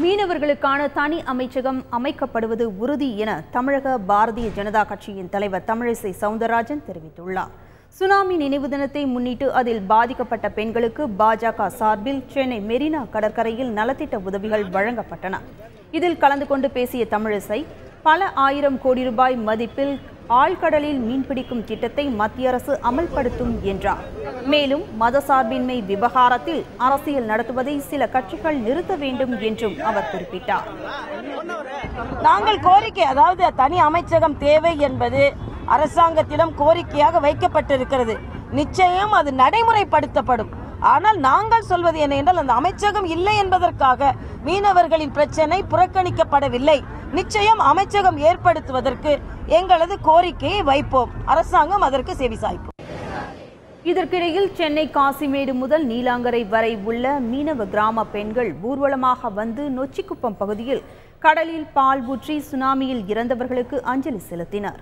மீனவர்களுக்கான தனி அமைச்சகம் அமைக்கப்படுவது உறுதி என தமிழக பாரதிய ஜனதா கட்சியின் தலைவர் தமிழிசை சவுந்தரராஜன் தெரிவித்துள்ளார். சுனாமி நினைவு தினத்தை முன்னிட்டு அதில் பாதிக்கப்பட்ட பெண்களுக்கு பாஜக சார்பில் சென்னை மெரினா கடற்கரையில் நலத்திட்ட உதவிகள் வழங்கப்பட்டன. இதில் கலந்து கொண்டு பேசிய தமிழிசை, பல ஆயிரம் கோடி ரூபாய் மதிப்பில் ஆழ்கடலில் மீன்பிடிக்கும் திட்டத்தை மத்திய அரசு அமல்படுத்தும் என்றார். மேலும் மதசார்பின்மை விவகாரத்தில் அரசியல் நடத்துவதை சில கட்சிகள் நிறுத்த வேண்டும் என்றும் அவர் குறிப்பிட்டார். நாங்கள் கோரிக்கை, அதாவது தனி அமைச்சகம் தேவை என்பது அரசாங்கத்திடம் கோரிக்கையாக வைக்கப்பட்டிருக்கிறது. நிச்சயம் அது நடைமுறைப்படுத்தப்படும். ஆனால் நாங்கள் சொல்வது என்ன என்றால், அந்த அமைச்சகம் இல்லை என்பதற்காக மீனவர்களின் பிரச்சனை புறக்கணிக்கப்படவில்லை. நிச்சயம் அமைச்சகம் ஏற்படுத்துவதற்கு எங்களது கோரிக்கையை வைப்போம். அரசாங்கம் அதற்கு செவிசாய்க்கும். இதற்கிடையில் சென்னை காசிமேடு முதல் நீலாங்கரை வரை உள்ள மீனவ கிராம பெண்கள் ஊர்வலமாக வந்து நொச்சிக்குப்பம் பகுதியில் கடலில் பால் ஊற்றி சுனாமியில் இறந்தவர்களுக்கு அஞ்சலி செலுத்தினர்.